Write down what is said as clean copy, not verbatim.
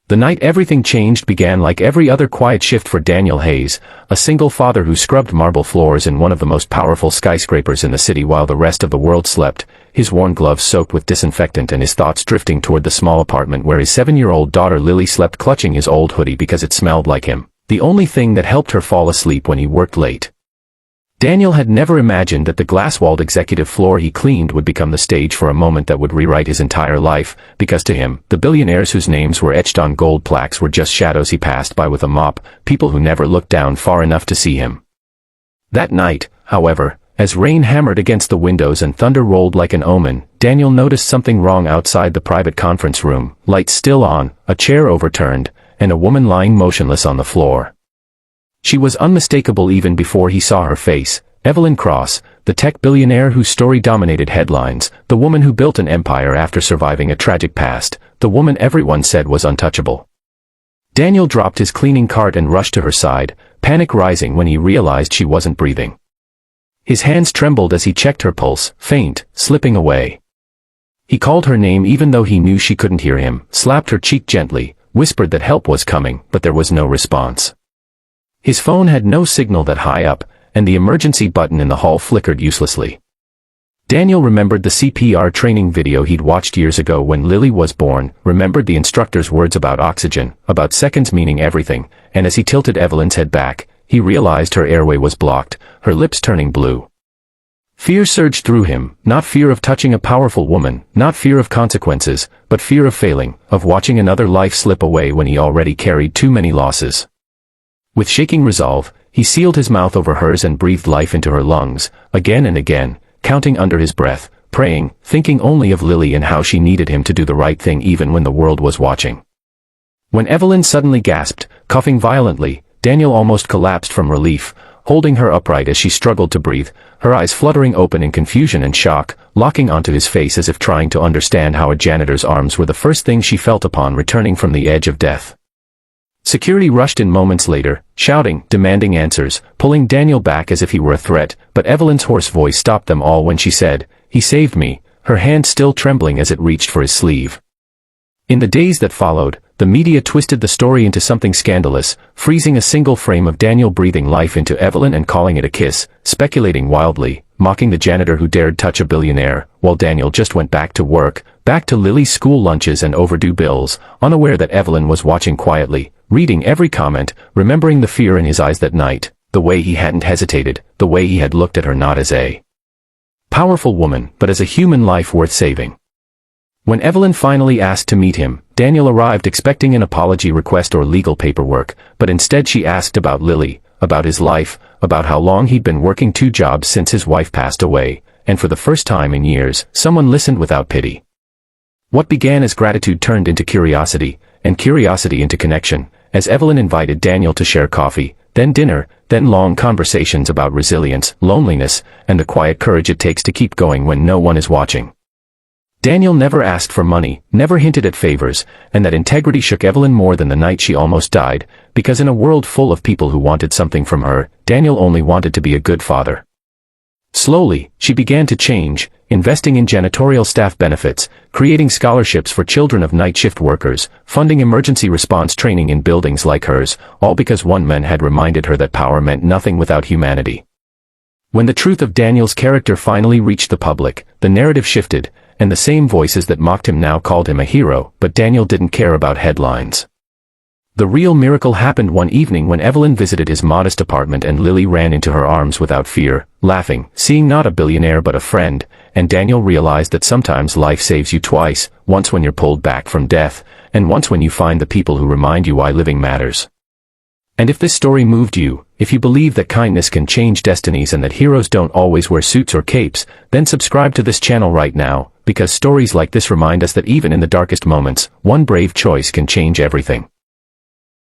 The night everything changed began like every other quiet shift for Daniel Hayes, a single father who scrubbed marble floors in one of the most powerful skyscrapers in the city while the rest of the world slept, his worn gloves soaked with disinfectant and his thoughts drifting toward the small apartment where his 7-year-old daughter Lily slept clutching his old hoodie because it smelled like him, the only thing that helped her fall asleep when he worked late. Daniel had never imagined that the glass-walled executive floor he cleaned would become the stage for a moment that would rewrite his entire life, because to him, the billionaires whose names were etched on gold plaques were just shadows he passed by with a mop, people who never looked down far enough to see him. That night, however, as rain hammered against the windows and thunder rolled like an omen, Daniel noticed something wrong outside the private conference room, lights still on, a chair overturned, and a woman lying motionless on the floor. She was unmistakable even before he saw her face, Evelyn Cross, the tech billionaire whose story dominated headlines, the woman who built an empire after surviving a tragic past, the woman everyone said was untouchable. Daniel dropped his cleaning cart and rushed to her side, panic rising when he realized she wasn't breathing. His hands trembled as he checked her pulse, faint, slipping away. He called her name even though he knew she couldn't hear him, slapped her cheek gently, whispered that help was coming, but there was no response. His phone had no signal that high up, and the emergency button in the hall flickered uselessly. Daniel remembered the CPR training video he'd watched years ago when Lily was born, remembered the instructor's words about oxygen, about seconds meaning everything, and as he tilted Evelyn's head back, he realized her airway was blocked, her lips turning blue. Fear surged through him, not fear of touching a powerful woman, not fear of consequences, but fear of failing, of watching another life slip away when he already carried too many losses. With shaking resolve, he sealed his mouth over hers and breathed life into her lungs, again and again, counting under his breath, praying, thinking only of Lily and how she needed him to do the right thing even when the world was watching. When Evelyn suddenly gasped, coughing violently, Daniel almost collapsed from relief, holding her upright as she struggled to breathe, her eyes fluttering open in confusion and shock, locking onto his face as if trying to understand how a janitor's arms were the first thing she felt upon returning from the edge of death. Security rushed in moments later, shouting, demanding answers, pulling Daniel back as if he were a threat, but Evelyn's hoarse voice stopped them all when she said, "He saved me," her hand still trembling as it reached for his sleeve. In the days that followed, the media twisted the story into something scandalous, freezing a single frame of Daniel breathing life into Evelyn and calling it a kiss, speculating wildly, mocking the janitor who dared touch a billionaire, while Daniel just went back to work, back to Lily's school lunches and overdue bills, unaware that Evelyn was watching quietly, reading every comment, remembering the fear in his eyes that night, the way he hadn't hesitated, the way he had looked at her not as a powerful woman, but as a human life worth saving. When Evelyn finally asked to meet him, Daniel arrived expecting an apology request or legal paperwork, but instead she asked about Lily, about his life, about how long he'd been working 2 jobs since his wife passed away, and for the first time in years, someone listened without pity. What began as gratitude turned into curiosity, and curiosity into connection, as Evelyn invited Daniel to share coffee, then dinner, then long conversations about resilience, loneliness, and the quiet courage it takes to keep going when no one is watching. Daniel never asked for money, never hinted at favors, and that integrity shook Evelyn more than the night she almost died, because in a world full of people who wanted something from her, Daniel only wanted to be a good father. Slowly, she began to change, investing in janitorial staff benefits, creating scholarships for children of night shift workers, funding emergency response training in buildings like hers, all because one man had reminded her that power meant nothing without humanity. When the truth of Daniel's character finally reached the public, the narrative shifted, and the same voices that mocked him now called him a hero, but Daniel didn't care about headlines. The real miracle happened one evening when Evelyn visited his modest apartment and Lily ran into her arms without fear, laughing, seeing not a billionaire but a friend, and Daniel realized that sometimes life saves you twice, once when you're pulled back from death, and once when you find the people who remind you why living matters. And if this story moved you, if you believe that kindness can change destinies and that heroes don't always wear suits or capes, then subscribe to this channel right now, because stories like this remind us that even in the darkest moments, one brave choice can change everything.